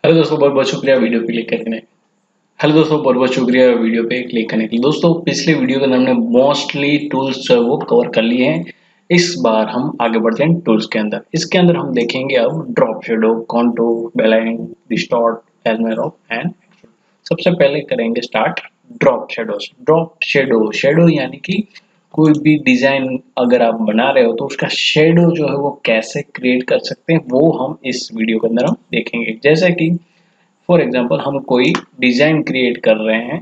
Hello दोस्तों, बहुत बहुत शुक्रिया वीडियो पे क्लिक करने हेलो दोस्तों, बहुत बहुत शुक्रिया वीडियो पे क्लिक करने के लिए। दोस्तों, पिछले वीडियो के अंदर हमने मोस्टली टूल्स जो है वो कवर कर लिए हैं। इस बार हम आगे बढ़ते हैं टूल्स के अंदर। इसके अंदर हम देखेंगे अब ड्रॉप शेडो, कॉन्टूर, बेलाइन, डिस्टॉर्ट, एलमेरो एंड सबसे पहले करेंगे start drop shadows. Drop shadow shadow यानी कि कोई भी डिजाइन अगर आप बना रहे हो तो उसका शेडो जो है वो कैसे क्रिएट कर सकते हैं, वो हम इस वीडियो के अंदर हम देखेंगे। जैसे कि फॉर एग्जाम्पल हम कोई डिजाइन क्रिएट कर रहे हैं,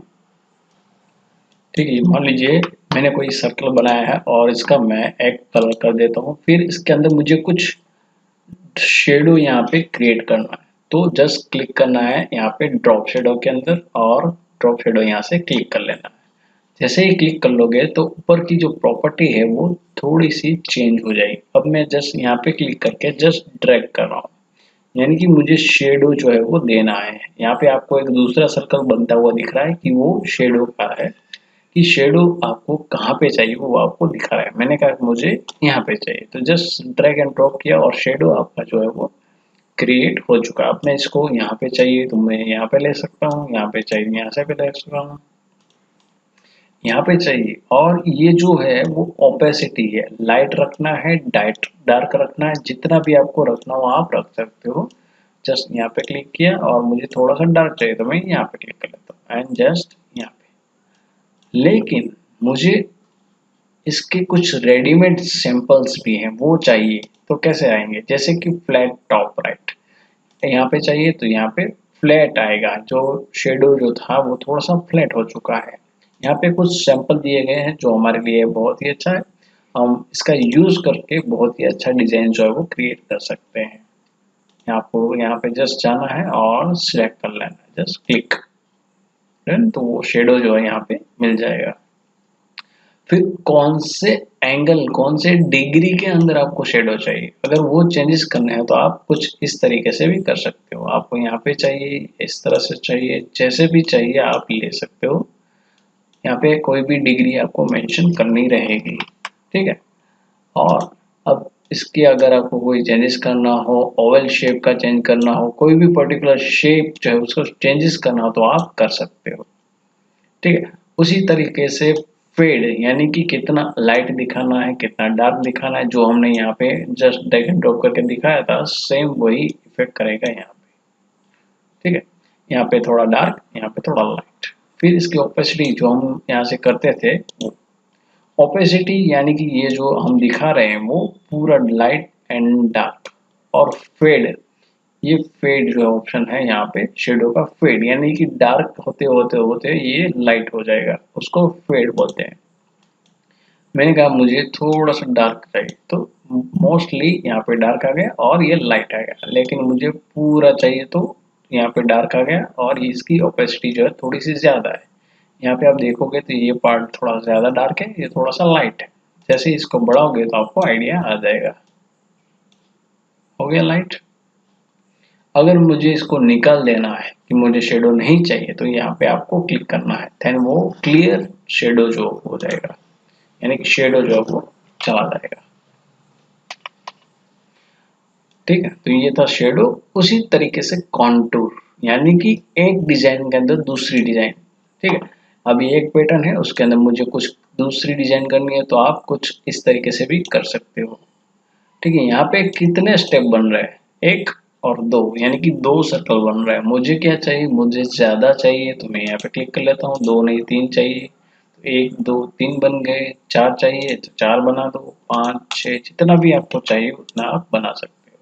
ठीक है। मान लीजिए मैंने कोई सर्कल बनाया है और इसका मैं एक कलर कर देता हूँ, फिर इसके अंदर मुझे कुछ शेडो यहाँ पे क्रिएट करना है। तो जस्ट क्लिक करना है यहाँ पे ड्रॉप शेडो के अंदर और ड्रॉप शेडो यहाँ से क्लिक कर लेना है। जैसे ही क्लिक कर लोगे तो ऊपर की जो प्रॉपर्टी है वो थोड़ी सी चेंज हो जाएगी। अब मैं जस्ट यहाँ पे क्लिक करके जस्ट ड्रैग कर रहा हूँ, यानी कि मुझे शेडो जो है वो देना है। यहाँ पे आपको एक दूसरा सर्कल बनता हुआ दिख रहा है कि वो शेडो का है, कि शेडो आपको कहाँ पे चाहिए वो आपको दिखा रहा है। मैंने कहा कि मुझे यहाँ पे चाहिए, तो जस्ट ड्रैग एंड ड्रॉप किया और शेडो आपका जो है वो क्रिएट हो चुका। अब मैं इसको यहाँ पे चाहिए तो मैं यहाँ पे ले सकता हूँ, यहाँ पे चाहिए यहाँ से भी ले सकता हूँ, यहाँ पे चाहिए। और ये जो है वो ओपेसिटी है, लाइट रखना है, डार्क रखना है, जितना भी आपको रखना हो आप रख सकते हो। जस्ट यहाँ पे क्लिक किया और मुझे थोड़ा सा डार्क चाहिए तो मैं यहाँ पे क्लिक कर लेता हूँ एंड जस्ट यहाँ पे। लेकिन मुझे इसके कुछ रेडीमेड सैंपल्स भी हैं, वो चाहिए तो कैसे आएंगे? जैसे कि फ्लैट टॉप राइट, यहाँ पे चाहिए तो यहाँ पे फ्लैट आएगा। जो शेडो जो था वो थोड़ा सा फ्लैट हो चुका है। यहाँ पे कुछ सैंपल दिए गए हैं जो हमारे लिए बहुत ही अच्छा है। हम इसका यूज करके बहुत ही अच्छा डिजाइन जो है वो क्रिएट कर सकते हैं। आपको यहाँ पे जस्ट जाना है और सिलेक्ट कर लेना है, जस्ट क्लिक, तो वो शेडो जो है यहाँ पे मिल जाएगा। फिर कौन से एंगल, कौन से डिग्री के अंदर आपको शेडो चाहिए, अगर वो चेंजेस करने हैं तो आप कुछ इस तरीके से भी कर सकते हो। आपको यहाँ पे चाहिए, इस तरह से चाहिए, जैसे भी चाहिए आप ले सकते हो। यहाँ पे कोई भी डिग्री आपको मेंशन करनी रहेगी, ठीक है। और अब इसके अगर आपको कोई चेंजेस करना हो, ओवल शेप का चेंज करना हो, कोई भी पर्टिकुलर शेप जो है उसको चेंजेस करना हो तो आप कर सकते हो, ठीक है। उसी तरीके से फेड यानी कि कितना लाइट दिखाना है, कितना डार्क दिखाना है, जो हमने यहाँ पे जस्ट ड्रैग एंड ड्रॉप करके दिखाया था, सेम वही इफेक्ट करेगा यहाँ पे, ठीक है। यहाँ पे थोड़ा डार्क, यहाँ पे थोड़ा लाइट। फिर इसकी ओपेसिटी जो हम यहाँ से करते थे, ओपेसिटी यानी कि ये जो हम दिखा रहे हैं वो पूरा लाइट एंड डार्क। और फेड, ये फेड जो ऑप्शन है यहाँ पे शेडो का, फेड यानी कि डार्क होते होते होते ये लाइट हो जाएगा, उसको फेड बोलते हैं। मैंने कहा मुझे थोड़ा सा डार्क चाहिए तो मोस्टली यहाँ पे डार्क आ गया और ये लाइट आ गया, लेकिन मुझे पूरा चाहिए तो यहाँ पे डार्क आ गया और इसकी ओपेसिटी जो है थोड़ी सी ज्यादा है। यहाँ पे आप देखोगे तो ये पार्ट थोड़ा ज्यादा डार्क है, ये थोड़ा सा लाइट है। जैसे ही इसको बढ़ाओगे तो आपको आइडिया आ जाएगा। हो गया लाइट। अगर मुझे इसको निकाल देना है कि मुझे शेडो नहीं चाहिए तो यहाँ पे आपको क्लिक करना है, देन वो क्लियर शेडो जो हो जाएगा, यानी कि शेडो जो है वो चला जाएगा, ठीक है। तो ये था शेडो। उसी तरीके से कॉन्टूर यानी कि एक डिजाइन के अंदर दूसरी डिजाइन, ठीक है। अभी एक पैटर्न है उसके अंदर मुझे कुछ दूसरी डिजाइन करनी है तो आप कुछ इस तरीके से भी कर सकते हो, ठीक है। यहाँ पे कितने स्टेप बन रहे हैं? एक और दो, यानी कि दो सर्कल बन रहा है। मुझे क्या चाहिए, मुझे ज्यादा चाहिए तो मैं यहाँ पे क्लिक कर लेता हूँ, दो नहीं तीन चाहिए तो एक दो तीन बन गए, चार चाहिए तो चार बना दो, पाँच छः, जितना भी आपको चाहिए उतना आप बना सकते हो।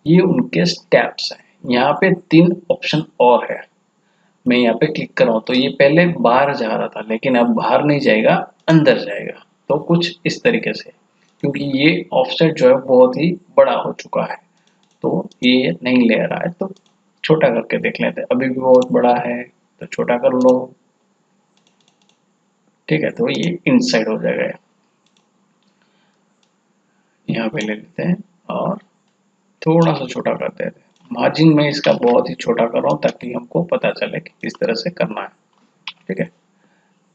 ये उनके स्टेप्स हैं। यहाँ पे तीन ऑप्शन और है। मैं यहाँ पे क्लिक कर रहा हूँ तो ये पहले बाहर जा रहा था लेकिन अब बाहर नहीं जाएगा, अंदर जाएगा। तो कुछ इस तरीके से, क्योंकि ये ऑफसेट जो है बहुत ही बड़ा हो चुका है तो ये नहीं ले रहा है, तो छोटा करके देख लेते हैं। अभी भी बहुत बड़ा है तो छोटा कर लो, ठीक है। तो ये इनसाइड हो जाएगा। यहाँ पे ले लेते हैं और थोड़ा सा छोटा कर देते हैं। मार्जिन में इसका बहुत ही छोटा कर रहा हूँ ताकि हमको पता चले कि किस तरह से करना है, ठीक है।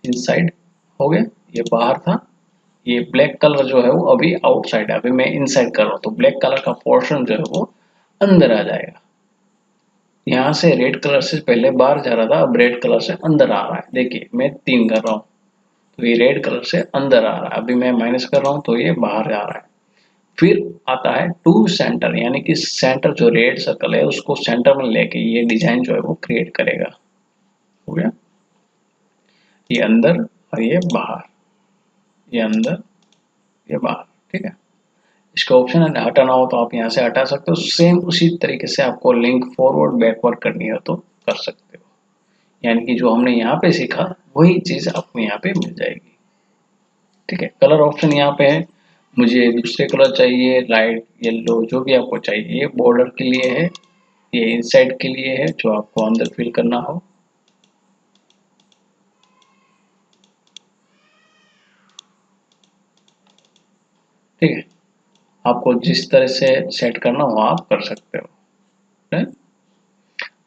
इनसाइड हो गया, ये बाहर था। ये ब्लैक कलर जो है वो अभी आउटसाइड है, अभी मैं इनसाइड कर रहा हूँ तो ब्लैक कलर का पोर्शन जो है वो अंदर आ जाएगा, यहाँ से रेड कलर से पहले बाहर जा रहा था, अब रेड कलर से अंदर आ रहा है। देखिए मैं 3 कर रहा हूँ तो ये रेड कलर से अंदर आ रहा है, अभी मैं माइनस कर रहा हूँ तो ये बाहर जा रहा है। फिर आता है टू सेंटर, यानी कि सेंटर जो रेड सर्कल है उसको सेंटर में लेके ये डिजाइन जो है वो क्रिएट करेगा। हो गया, ये अंदर और ये बाहर, ये अंदर ये बाहर। ठीक है, इसका ऑप्शन हटाना हो तो आप यहाँ से हटा सकते हो। सेम उसी तरीके से आपको लिंक फॉरवर्ड बैकवर्ड करनी हो तो कर सकते हो, यानी कि जो हमने यहाँ पे सीखा वही चीज आपको यहाँ पे मिल जाएगी। ठीक है, कलर ऑप्शन यहाँ पे है, मुझे दूसरे कलर चाहिए, लाइट येलो जो भी आपको चाहिए। ये बॉर्डर के लिए है, ये इनसाइड के लिए है जो आपको अंदर फिल करना हो। ठीक है, आपको जिस तरह से सेट करना हो आप कर सकते हो। है?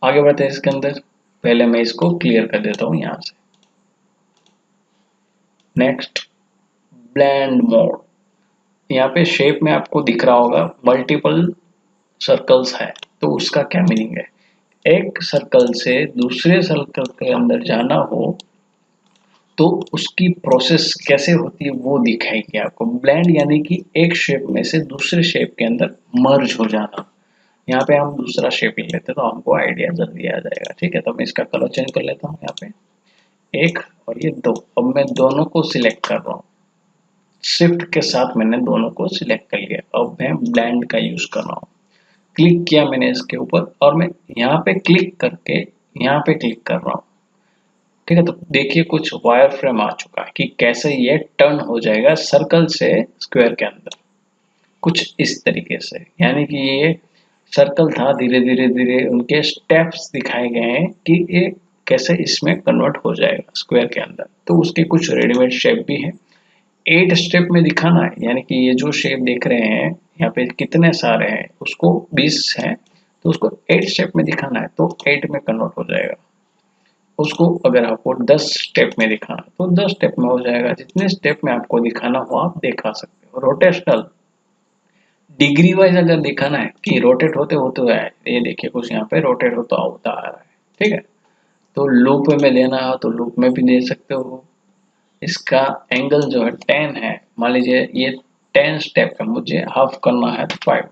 आगे बढ़ते हैं इसके अंदर, पहले मैं इसको क्लियर कर देता हूँ यहाँ से। Next, blend mode. यहाँ पे शेप में आपको दिख रहा होगा मल्टीपल सर्कल्स है, तो उसका क्या मीनिंग है? एक सर्कल से दूसरे सर्कल के अंदर जाना हो तो उसकी प्रोसेस कैसे होती है वो दिखाएगी आपको। ब्लेंड यानी कि एक शेप में से दूसरे शेप के अंदर मर्ज हो जाना। यहाँ पे हम दूसरा शेप ले लेते हैं तो हमको आइडिया जल्दी आ जाएगा। ठीक है, तो मैं इसका कलर चेंज कर लेता हूँ। यहाँ पे 1 और ये 2, अब मैं दोनों को सिलेक्ट कर रहा हूँ। शिफ्ट के साथ मैंने दोनों को सिलेक्ट कर लिया। अब मैं ब्लेंड का यूज कर रहा हूँ। क्लिक किया मैंने इसके ऊपर और मैं यहाँ पे क्लिक करके यहाँ पे क्लिक कर रहा हूँ। ठीक है, तो देखिए कुछ वायर फ्रेम आ चुका है कि कैसे ये टर्न हो जाएगा सर्कल से स्क्वायर के अंदर, कुछ इस तरीके से। यानी कि ये सर्कल था, धीरे धीरे धीरे उनके स्टेप्स दिखाए गए हैं कि ये कैसे इसमें कन्वर्ट हो जाएगा स्क्वायर के अंदर। तो उसके कुछ रेडीमेड शेप भी हैं। 8 स्टेप में दिखाना है, यानी कि ये जो शेप देख रहे हैं यहाँ पे कितने सारे हैं, उसको 20 हैं तो उसको 8 स्टेप में दिखाना है तो 8 में कन्वर्ट हो जाएगा। उसको अगर आपको 10 स्टेप में दिखाना तो 10 स्टेप में हो जाएगा। जितने स्टेप में आपको दिखाना हो आप दिखा सकते हो। रोटेशनल, डिग्री वाइज अगर दिखाना है कि रोटेट होते होते है, ये देखिए कुछ यहाँ पे रोटेट होता होता आ रहा है। ठीक है, तो लूप में देना हो तो लूप में भी दे सकते हो। इसका एंगल जो है 10 है, मान लीजिए ये 10 स्टेप है, मुझे हाफ करना है तो 5,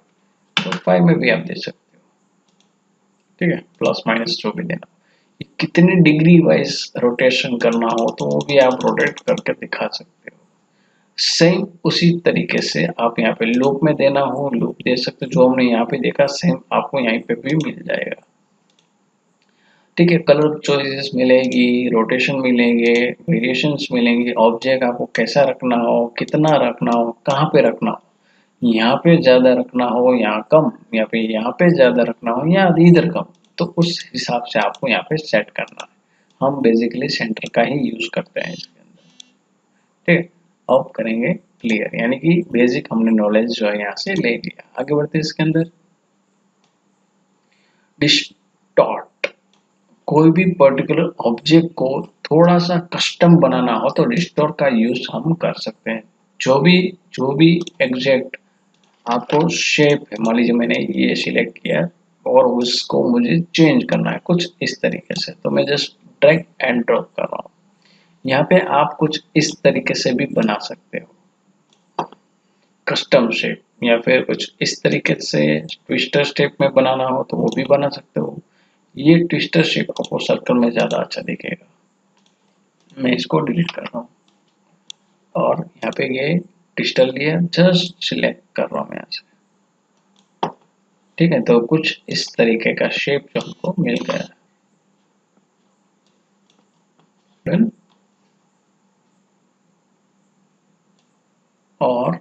तो 5 में भी आप दे सकते हो। ठीक है, प्लस माइनस जो भी देना, कितनी डिग्री वाइज रोटेशन करना हो तो वो भी आप रोटेट करके दिखा सकते हो। सेम उसी तरीके से आप यहाँ पे लूप में देना हो लूप दे सकते हो। जो हमने यहाँ पे देखा सेम आपको यहाँ पे भी मिल जाएगा। ठीक है, कलर चॉइसेस मिलेगी, रोटेशन मिलेंगे, वेरिएशंस मिलेंगे, ऑब्जेक्ट आपको कैसा रखना हो, कितना रखना हो, कहाँ पे रखना हो, यहाँ पे ज़्यादा रखना हो यहाँ कम, यहाँ पे ज़्यादा रखना हो या इधर कम, तो उस हिसाब से आपको यहाँ पे सेट करना है। हम बेसिकली सेंटर का ही यूज करते हैं इसके अंदर। ठीक है, अब करेंगे क्लियर, यानी कि बेसिक हमने नॉलेज जो है यहाँ से ले लिया। आगे बढ़ते हैं इसके अंदर। डिस्टॉर्ट, कोई भी पर्टिकुलर ऑब्जेक्ट को थोड़ा सा कस्टम बनाना हो तो डिस्टॉर्ट का यूज हम कर सकते हैं। जो भी एग्जैक्ट आपको शेप है, मान लीजिए मैंने ये सिलेक्ट किया और उसको मुझे चेंज करना है कुछ इस तरीके से, तो मैं जस्ट ड्रैग एंड ड्रॉप कर रहा हूँ। यहाँ पे आप कुछ इस तरीके से भी बना सकते हो कस्टम शेप, या फिर कुछ इस तरीके से ट्विस्टर शेप में बनाना हो तो वो भी बना सकते हो। ये ट्विस्टर शेप आपको सर्कल में ज़्यादा अच्छा दिखेगा। मैं इसको डिलीट कर रहा हूँ और यहाँ पे ये ट्विस्टर लिया, जस्ट सिलेक्ट कर रहा हूँ यहाँ से। ठीक है, तो कुछ इस तरीके का शेप जो हमको मिल गया। डन। और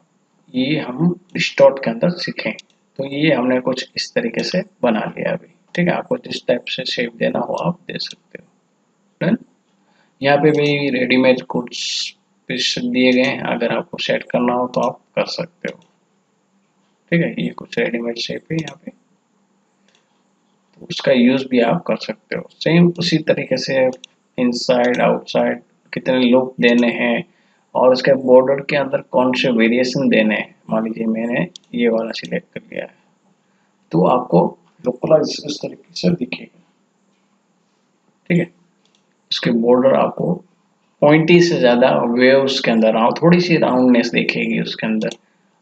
ये हम डिस्टॉर्ट के अंदर सीखें, तो ये हमने कुछ इस तरीके से बना लिया अभी। ठीक है, आपको जिस टाइप से शेप देना हो आप दे सकते हो। डन। यहाँ पे भी रेडीमेड कुछ पीस दिए गए हैं, अगर आपको सेट करना हो तो आप कर सकते हो। ठीक है, ये कुछ रेडीमेड शेप है यहाँ पे, तो उसका यूज भी आप कर सकते हो। सेम उसी तरीके से इनसाइड आउटसाइड कितने लुक देने हैं और उसके बॉर्डर के अंदर कौन से वेरिएशन देने हैं। मान लीजिए मैंने ये वाला सिलेक्ट कर लिया है तो आपको लोकलाइज इस तरीके से दिखेगा। ठीक है। उसके बॉर्डर आपको पॉइंटी से ज़्यादा वेव्स के अंदर आओ, थोड़ी सी राउंडनेस दिखेगी उसके अंदर,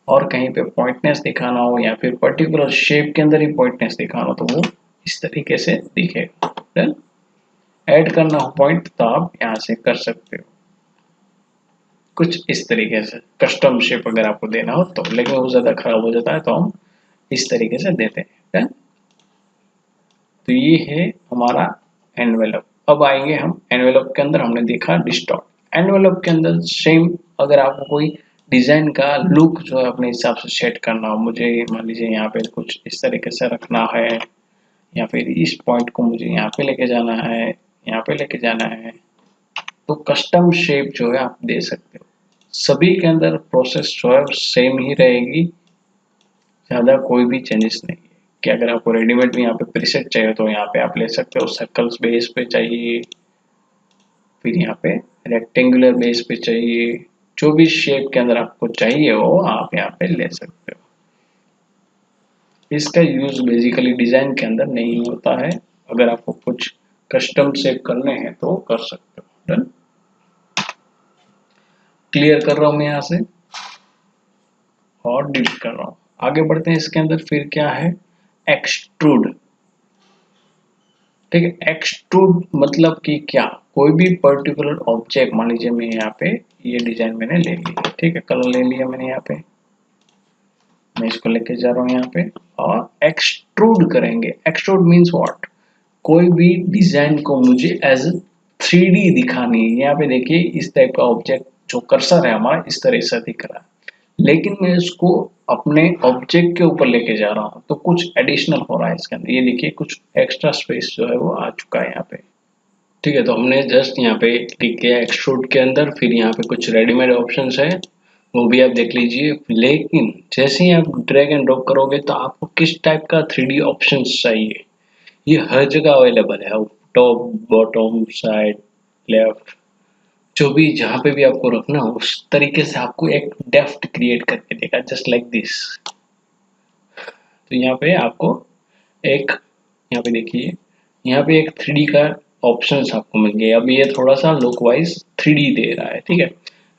और कहीं पे पॉइंटनेस दिखाना हो या फिर पर्टिकुलर शेप के अंदर ही पॉइंटनेस दिखाना हो तो वो इस तरीके से दिखेगा। देन ऐड करना हो पॉइंट तो आप यहाँ से कर सकते हो कुछ इस तरीके से, कस्टम शेप अगर आपको देना हो तो, लेकिन वो ज़्यादा खराब हो जाता है तो हम इस तरीके से देते हैं। तो ये है हमारा एनवेलप। अब आएंगे हम एनवेलप के अंदर, हमने देखा डिस्टॉर्ट। एनवेलप के अंदर सेम, अगर आपको कोई डिजाइन का लुक जो है अपने हिसाब से सेट करना हो, मुझे मान लीजिए यहाँ पे कुछ इस तरीके से रखना है, या फिर इस पॉइंट को मुझे यहाँ पे लेके जाना है, यहाँ पे लेके जाना है, तो कस्टम शेप जो है आप दे सकते हो। सभी के अंदर प्रोसेस जो है सेम ही रहेगी, ज़्यादा कोई भी चेंजेस नहीं है। कि अगर आपको रेडीमेड में यहाँ पे प्रीसेट चाहिए तो यहाँ पे आप ले सकते हो, सर्कल्स बेस पे चाहिए, फिर यहाँ पे रेक्टेंगुलर बेस पे चाहिए, जो भी शेप के अंदर आपको चाहिए वो आप यहाँ पे ले सकते हो। इसका यूज बेसिकली डिजाइन के अंदर नहीं होता है, अगर आपको कुछ कस्टम शेप करने हैं तो कर सकते हो। डन, क्लियर कर रहा हूँ मैं यहाँ से और डिलीट कर रहा हूँ। आगे बढ़ते हैं इसके अंदर, फिर क्या है एक्सट्रूड। ठीक है, एक्सट्रूड मतलब कि क्या, कोई भी पर्टिकुलर ऑब्जेक्ट, मान लीजिए मैं यहाँ पे ये डिजाइन मैंने ले लिया, ठीक है, कलर ले लिया मैंने यहाँ पे, मैं इसको लेके जा रहा हूँ यहाँ पे और एक्सट्रूड करेंगे। एक्सट्रूड मीन्स व्हाट, कोई भी डिजाइन को मुझे एज 3D दिखानी है। यहाँ पे देखिए इस टाइप का ऑब्जेक्ट जो कर्सर है हमारा इस तरह से दिख रहा है, लेकिन मैं इसको अपने ऑब्जेक्ट के ऊपर लेके जा रहा हूँ तो कुछ एडिशनल हो रहा है इसके अंदर। ये देखिए कुछ एक्स्ट्रा स्पेस जो है वो आ चुका है यहाँ पे। ठीक है, तो हमने जस्ट यहाँ पे क्लिक किया एक्सट्रूड के अंदर, फिर यहाँ पे कुछ रेडीमेड ऑप्शंस है वो भी आप देख लीजिए। लेकिन जैसे ही आप ड्रैग एंड ड्रॉप करोगे तो आपको किस टाइप का 3D ऑप्शंस चाहिए, ये हर जगह अवेलेबल है, टॉप बॉटम साइड लेफ्ट, जो भी जहाँ पे भी आपको रखना हो उस तरीके से आपको एक डेप्थ क्रिएट करके देगा, जस्ट लाइक दिस। तो यहाँ पे आपको एक, यहाँ पे देखिए यहाँ पे एक 3D का ऑप्शंस आपको मिल गए। अब ये थोड़ा सा लुक वाइज 3D दे रहा है, ठीक है,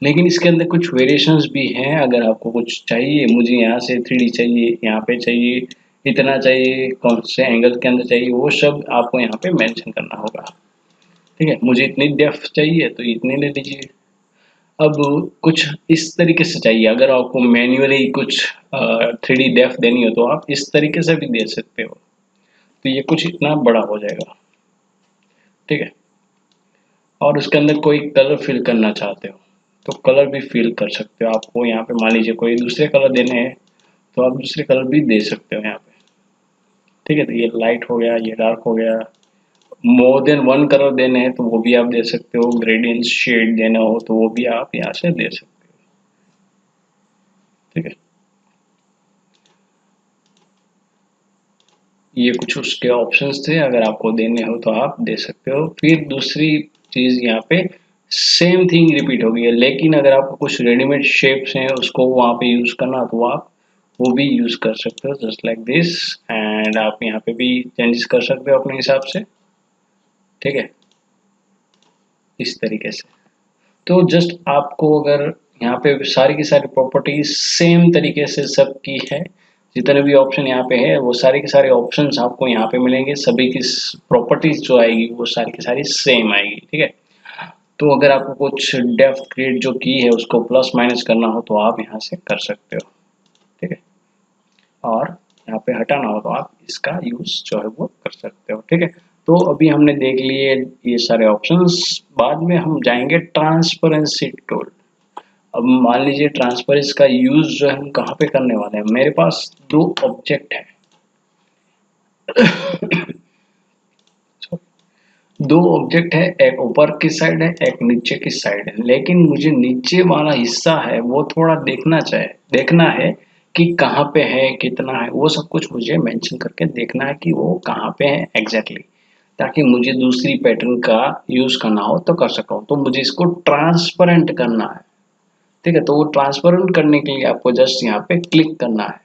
लेकिन इसके अंदर कुछ वेरिएशंस भी हैं। अगर आपको कुछ चाहिए, मुझे यहाँ से 3D चाहिए, यहाँ पे चाहिए, इतना चाहिए, कौन से एंगल के अंदर चाहिए, वो सब आपको यहाँ पे मेंशन करना होगा। ठीक है, मुझे इतनी डेप्थ चाहिए तो इतनी ले लीजिए। अब कुछ इस तरीके से चाहिए, अगर आपको मैन्युअली कुछ 3D डेप्थ देनी हो तो आप इस तरीके से भी दे सकते हो, तो ये कुछ इतना बड़ा हो जाएगा। ठीक है, और उसके अंदर कोई कलर फिल करना चाहते हो तो कलर भी फिल कर सकते हो। आपको यहाँ पे मान लीजिए कोई दूसरे कलर देने हैं तो आप दूसरे कलर भी दे सकते हो यहाँ पे। ठीक है, तो ये लाइट हो गया, ये डार्क हो गया। मोर देन वन कलर देने हैं तो वो भी आप दे सकते हो, ग्रेडियंट शेड देना हो तो वो भी आप यहाँ से दे सकते हो। ठीक है, ये कुछ उसके ऑप्शंस थे, अगर आपको देने हो तो आप दे सकते हो। फिर दूसरी चीज यहाँ पे सेम थिंग रिपीट हो गई है, लेकिन अगर आपको कुछ रेडीमेड शेप्स हैं उसको वहाँ पे यूज करना तो आप वो भी यूज कर सकते हो, जस्ट लाइक दिस। एंड आप यहाँ पे भी चेंजेस कर सकते हो अपने हिसाब से। ठीक है, इस तरीके से। तो जस्ट आपको अगर यहाँ पे सारी की सारी प्रॉपर्टीज सेम तरीके से सबकी है, जितने भी ऑप्शन यहाँ पे है वो सारे के सारे ऑप्शंस आपको यहाँ पे मिलेंगे, सभी की प्रॉपर्टीज जो आएगी वो सारी की सारी सेम आएगी। ठीक है, तो अगर आपको कुछ डेप्थ क्रिएट जो की है उसको प्लस माइनस करना हो तो आप यहाँ से कर सकते हो। ठीक है, और यहाँ पे हटाना हो तो आप इसका यूज जो है वो कर सकते हो। ठीक है, तो अभी हमने देख लिए ये सारे ऑप्शंस, बाद में हम जाएंगे ट्रांसपेरेंसी टूल। अब मान लीजिए ट्रांसपेरेंसी का यूज जो है हम कहाँ पे करने वाले हैं। मेरे पास दो ऑब्जेक्ट है दो ऑब्जेक्ट है, एक ऊपर की साइड है, एक नीचे की साइड है, लेकिन मुझे नीचे वाला हिस्सा है वो थोड़ा देखना है कि कहाँ पे है, कितना है, वो सब कुछ मुझे मेंशन करके देखना है कि वो कहाँ पे है एग्जैक्टली, ताकि मुझे दूसरी पैटर्न का यूज करना हो तो कर सकूं। तो मुझे इसको ट्रांसपेरेंट करना है। ठीक है, तो वो ट्रांसपेरेंट करने के लिए आपको जस्ट यहाँ पे क्लिक करना है।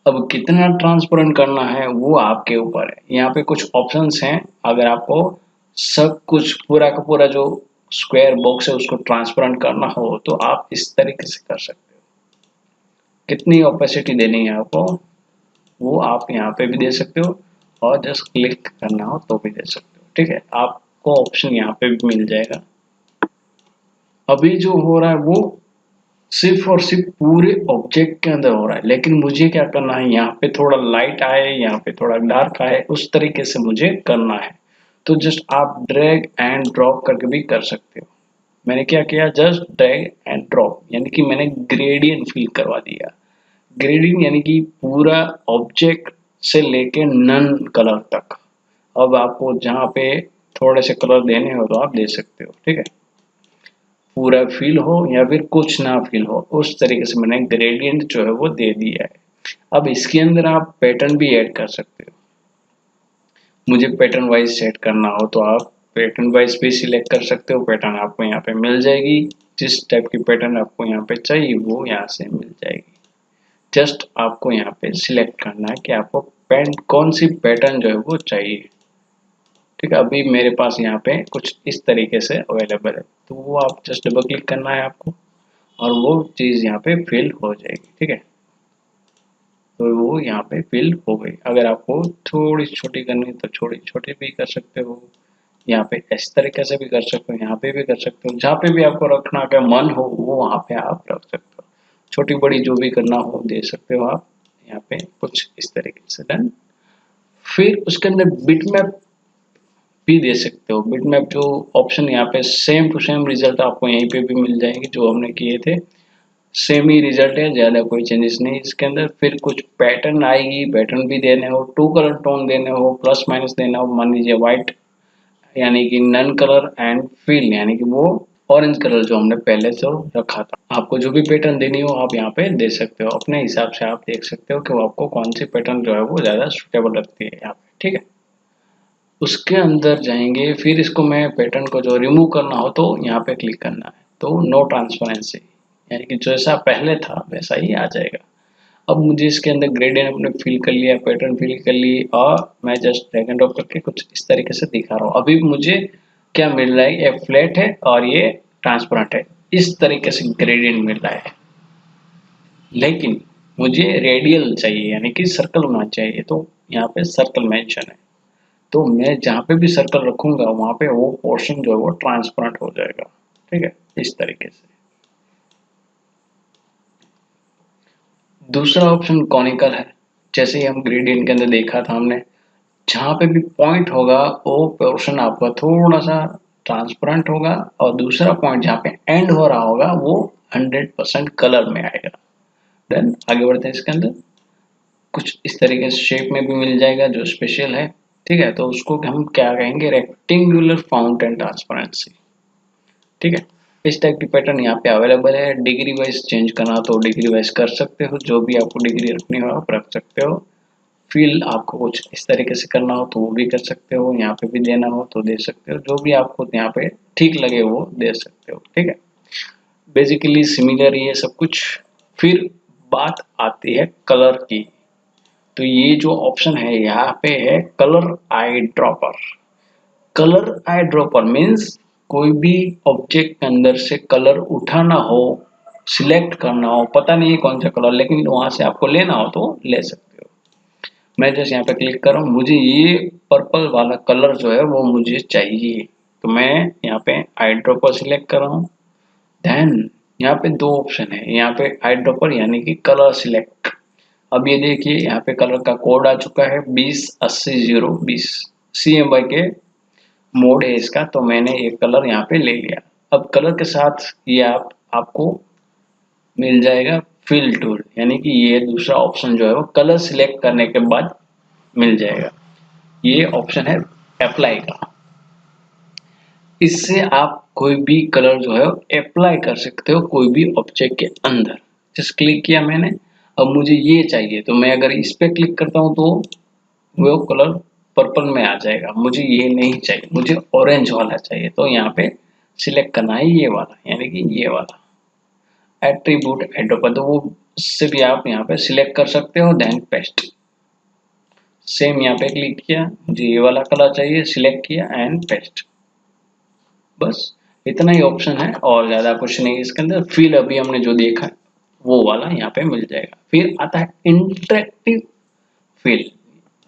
अब कितना ट्रांसपेरेंट करना है वो आपके ऊपर है। यहाँ पे कुछ ऑप्शंस हैं, अगर आपको सब कुछ पूरा का पूरा जो स्क्वायर बॉक्स है उसको ट्रांसपेरेंट करना हो तो आप इस तरीके से कर सकते हो। कितनी ओपेसिटी देनी है आपको वो आप यहाँ पे भी दे सकते हो और जस्ट क्लिक करना हो तो भी दे सकते हो। ठीक है, आपको ऑप्शन यहाँ पे भी मिल जाएगा। अभी जो हो रहा है वो सिर्फ और सिर्फ पूरे ऑब्जेक्ट के अंदर हो रहा है, लेकिन मुझे क्या करना है, यहाँ पे थोड़ा लाइट आए, यहाँ पे थोड़ा डार्क आए, उस तरीके से मुझे करना है। तो जस्ट आप ड्रैग एंड ड्रॉप करके भी कर सकते हो। मैंने क्या किया, जस्ट ड्रैग एंड ड्रॉप, यानी कि मैंने ग्रेडियंट फिल करवा दिया। ग्रेडिंग यानी कि पूरा ऑब्जेक्ट से लेके नन कलर तक। अब आपको जहाँ पे थोड़े से कलर देने हो तो आप दे सकते हो। ठीक है, पूरा फील हो या फिर कुछ ना फील हो, उस तरीके से मैंने ग्रेडियंट जो है वो दे दिया है। अब इसके अंदर आप पैटर्न भी ऐड कर सकते हो। मुझे पैटर्न वाइज सेट करना हो तो आप पैटर्न वाइज भी सिलेक्ट कर सकते हो। पैटर्न आपको यहाँ पे मिल जाएगी, जिस टाइप की पैटर्न आपको यहाँ पे चाहिए वो यहाँ से मिल जाएगी। जस्ट आपको यहाँ पे सिलेक्ट करना है कि आपको कौन सी पैटर्न जो है वो चाहिए। ठीक है, अभी मेरे पास यहाँ पे कुछ इस तरीके से अवेलेबल है, तो वो आप जस्ट डबल क्लिक करना है आपको और वो चीज़ यहाँ पे फिल हो जाएगी। ठीक है, तो वो यहाँ पे फिल हो गई। अगर आपको थोड़ी छोटी करनी तो छोटी छोटी भी कर सकते हो, यहाँ पे इस तरीके से भी कर सकते हो, यहाँ पे भी कर सकते हो। जहाँ पे भी आपको रखना का मन हो वो वहाँ पे आप रख सकते हो। छोटी बड़ी जो भी करना हो दे सकते हो आप यहाँ पे कुछ इस तरीके से। डन। फिर उसके अंदर बिटमैप भी दे सकते हो। बिटमैप जो ऑप्शन यहाँ पे सेम टू सेम रिजल्ट आपको यहीं पे भी मिल जाएंगे जो हमने किए थे, सेम ही रिजल्ट है, ज़्यादा कोई चेंजेस नहीं इसके अंदर। फिर कुछ पैटर्न आएगी, पैटर्न भी देने हो, टू कलर टोन देने हो, प्लस माइनस देना हो। मान लीजिए व्हाइट यानी कि नन कलर एंड फिल यानी कि वो ऑरेंज कलर जो हमने पहले से रखा था। आपको जो भी पैटर्न देनी हो आप यहाँ पे दे सकते हो, अपने हिसाब से आप देख सकते हो कि वो आपको कौन सी पैटर्न जो है वो ज़्यादा सुटेबल लगती है यहाँ पे। ठीक है, उसके अंदर जाएंगे। फिर इसको मैं पैटर्न को जो रिमूव करना हो तो यहाँ पे क्लिक करना है, तो नो ट्रांसपेरेंसी यानी कि जैसा पहले था वैसा ही आ जाएगा। अब मुझे इसके अंदर ग्रेडियंट अपने फिल कर लिया, पैटर्न फिल कर ली और मैं जस्ट ड्रैग एंड ड्रॉप करके कुछ इस तरीके से दिखा रहा हूँ। अभी मुझे क्या मिल रहा है, ये फ्लैट है और ये ट्रांसपेरेंट है, इस तरीके से ग्रेडियंट मिल रहा है। लेकिन मुझे रेडियल चाहिए यानी कि सर्कल होना चाहिए, तो यहाँ पे सर्कल मेंशन है, तो मैं जहाँ पे भी सर्कल रखूंगा वहां पे वो पोर्शन जो है वो ट्रांसपेरेंट हो जाएगा। ठीक है, इस तरीके से। दूसरा ऑप्शन कॉनिकल है, जैसे ही हम ग्रेडियंट के अंदर देखा था हमने, जहाँ पे भी पॉइंट होगा वो पोर्शन आपका थोड़ा सा ट्रांसपेरेंट होगा और दूसरा पॉइंट जहाँ पे एंड हो रहा होगा वो 100% कलर में आएगा। देन आगे बढ़ते हैं। इसके अंदर कुछ इस तरीके से शेप में भी मिल जाएगा जो स्पेशल है। ठीक है, तो उसको हम क्या कहेंगे, रेक्टेंगुलर फाउंटेन ट्रांसपेरेंसी। ठीक है, इस टाइप की पैटर्न यहाँ पे अवेलेबल है। डिग्री वाइज चेंज करना तो डिग्री वाइज कर सकते हो, जो भी आपको डिग्री रखनी हो आप रख सकते हो। फील आपको कुछ इस तरीके से करना हो तो वो भी कर सकते हो, यहाँ पे भी देना हो तो दे सकते हो, जो भी आपको यहाँ पे ठीक लगे वो दे सकते हो। ठीक है, बेसिकली सिमिलर ये सब कुछ। फिर बात आती है कलर की, तो ये जो ऑप्शन है यहाँ पे है colour eye dropper. Colour eye dropper means कोई भी ऑब्जेक्ट के अंदर से कलर उठाना हो, सिलेक्ट करना हो, पता नहीं है कौन सा कलर, लेकिन वहां से आपको लेना हो तो ले सकते हो। मैं जैसे यहाँ पे क्लिक कर रहा हूँ, मुझे ये पर्पल वाला कलर जो है वो मुझे चाहिए, तो मैं यहाँ पे आई ड्रॉपर सिलेक्ट कर रहा हूँ। देन यहाँ पे दो ऑप्शन है, यहाँ पे आई ड्रॉपर यानी कि कलर सिलेक्ट। अब ये देखिए यहाँ पे कलर का कोड आ चुका है 2080-020 CMY के मोड है इसका, तो मैंने एक कलर यहाँ पे ले लिया। अब कलर के साथ ये आपको मिल जाएगा फिल टूल, यानी कि ये दूसरा ऑप्शन जो है वो कलर सिलेक्ट करने के बाद मिल जाएगा। ये ऑप्शन है अप्लाई का, इससे आप कोई भी कलर जो है अप्लाई कर सकते हो कोई भी ऑब्जेक्ट के अंदर। जस्ट क्लिक किया मैंने, अब मुझे ये चाहिए तो मैं अगर इस पे क्लिक करता हूँ तो वो कलर पर्पल में आ जाएगा। मुझे ये नहीं चाहिए, मुझे ऑरेंज वाला चाहिए, तो यहाँ पे सिलेक्ट करना है ये वाला, यानी कि ये वाला एट्रीब्यूट एडोपर, तो वो उससे भी आप यहाँ पे सिलेक्ट कर सकते हो। देन पेस्ट, सेम यहाँ पे क्लिक किया, मुझे ये वाला कलर चाहिए, सिलेक्ट किया एंड पेस्ट। बस इतना ही ऑप्शन है और ज़्यादा कुछ नहीं इसके अंदर। फिल अभी हमने जो देखा वो वाला यहाँ पे मिल जाएगा। फिर आता है इंटरेक्टिव फिल।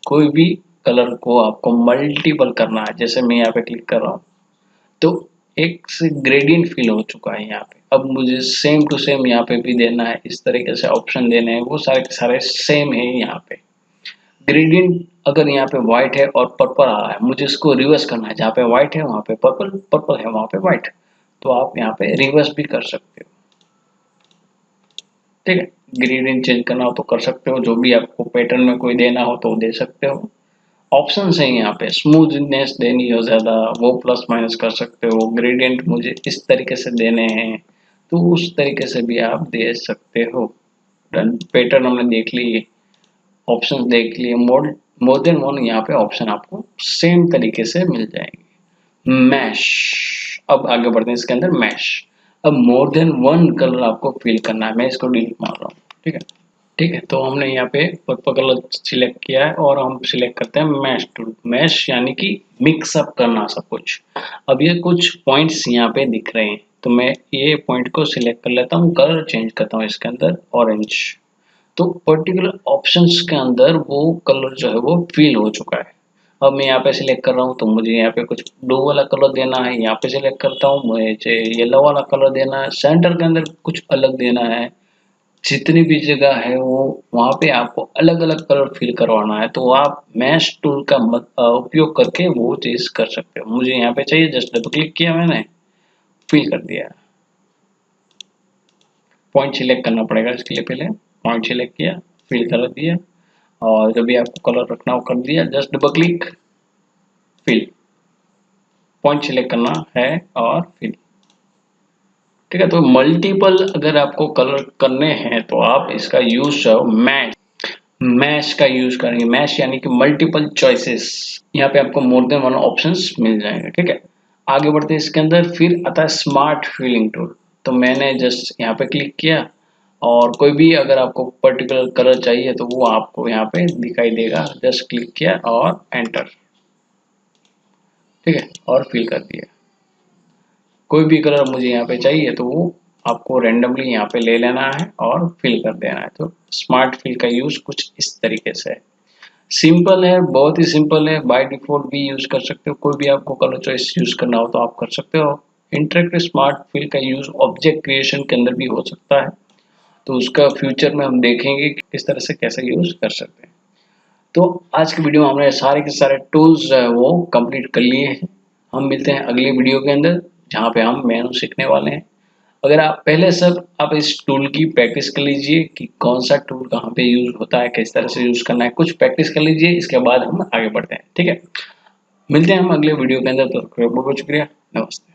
कोई भी कलर को आपको मल्टीपल करना है, जैसे मैं यहाँ पे क्लिक कर रहा हूँ तो एक से ग्रेडियंट फिल हो चुका है यहाँ पे। अब मुझे सेम टू सेम यहाँ पे भी देना है, इस तरीके से ऑप्शन देने हैं, वो सारे के सारे सेम है यहाँ पे। ग्रेडियंट अगर यहाँ पे व्हाइट है और पर्पल आ रहा है, मुझे इसको रिवर्स करना है, जहाँ पे व्हाइट है वहाँ पे पर्पल, पर्पल है वहाँ पे व्हाइट, तो आप यहाँ पे रिवर्स भी कर सकते हो। ठीक है, ग्रेडियंट चेंज करना हो तो कर सकते हो, जो भी आपको पैटर्न में कोई देना हो तो दे सकते हो। ऑप्शन है यहाँ पे, स्मूथनेस देनी हो ज़्यादा वो प्लस माइनस कर सकते हो। ग्रेडियंट मुझे इस तरीके से देने हैं तो उस तरीके से भी आप दे सकते हो। डन, पैटर्न हमने देख लिए, ऑप्शन देख लिए, मोर देन वन यहाँ पे ऑप्शन आपको सेम तरीके से मिल जाएंगे। मैश, अब आगे बढ़ते हैं इसके अंदर। मैश, अब मोर देन वन कलर आपको फिल करना है। मैं इसको डिलीट मार रहा हूँ। ठीक है, ठीक है, तो हमने यहाँ पे पर्पल कलर सिलेक्ट किया है और हम सिलेक्ट करते हैं मैश टूल। मैश यानी कि मिक्स अप करना सब कुछ। अब ये कुछ पॉइंट्स यहाँ पे दिख रहे हैं तो मैं ये पॉइंट को सिलेक्ट कर लेता हूँ, कलर चेंज करता हूँ इसके अंदर ऑरेंज। तो पर्टिकुलर ऑप्शंस के अंदर वो कलर जो है वो फिल हो चुका है। अब मैं यहाँ पे सिलेक्ट कर रहा हूँ तो मुझे यहाँ पे कुछ ब्लू वाला कलर देना है, यहाँ पे सिलेक्ट करता हूँ, मुझे येलो वाला कलर देना है, सेंटर के अंदर कुछ अलग देना है। जितनी भी जगह है वो वहाँ पे आपको अलग अलग कलर फिल करवाना है, तो आप मैश टूल का उपयोग करके वो चीज कर सकते हो। मुझे यहाँ पे चाहिए, जस्ट डबल क्लिक किया मैंने, फिल कर दिया। पॉइंट सिलेक्ट करना पड़ेगा इसके लिए, पहले पॉइंट सिलेक्ट किया, फिल कर दिया और जब भी आपको कलर रखना हो कर दिया, just double click, fill. Point select करना है और फिल। ठीक है, तो मल्टीपल अगर आपको कलर करने हैं तो आप इसका यूज मैश, मैश का यूज करेंगे। मैश यानी कि मल्टीपल चॉइसेस, यहाँ पे आपको मोर देन वन ऑप्शंस मिल जाएंगे। ठीक है, आगे बढ़ते हैं इसके अंदर। फिर आता है स्मार्ट फिलिंग टूल। तो मैंने जस्ट यहाँ पे क्लिक किया और कोई भी अगर आपको पर्टिकुलर कलर चाहिए तो वो आपको यहाँ पे दिखाई देगा। जस्ट क्लिक किया और एंटर। ठीक है, और फिल कर दिया। कोई भी कलर मुझे यहाँ पे चाहिए तो वो आपको रेंडमली यहाँ पे ले लेना है और फिल कर देना है। तो स्मार्ट फिल का यूज कुछ इस तरीके से है। सिंपल है, बहुत ही सिंपल है। बाय डिफॉल्ट भी यूज कर सकते हो, कोई भी आपको कलर चॉइस यूज करना हो तो आप कर सकते हो। इंटरेक्टिव स्मार्ट फिल का यूज ऑब्जेक्ट क्रिएशन के अंदर भी हो सकता है, तो उसका फ्यूचर में हम देखेंगे कि किस तरह से कैसे यूज कर सकते हैं। तो आज की वीडियो में हमने सारे के सारे टूल्स जो है वो कंप्लीट कर लिए हैं। हम मिलते हैं अगली वीडियो के अंदर जहाँ पे हम मेनू सीखने वाले हैं। अगर आप पहले सब आप इस टूल की प्रैक्टिस कर लीजिए कि कौन सा टूल कहाँ पे यूज होता है, किस तरह से यूज करना है, कुछ प्रैक्टिस कर लीजिए, इसके बाद हम आगे बढ़ते हैं। ठीक है, मिलते हैं हम अगले वीडियो के अंदर। तो बहुत बहुत शुक्रिया, नमस्ते।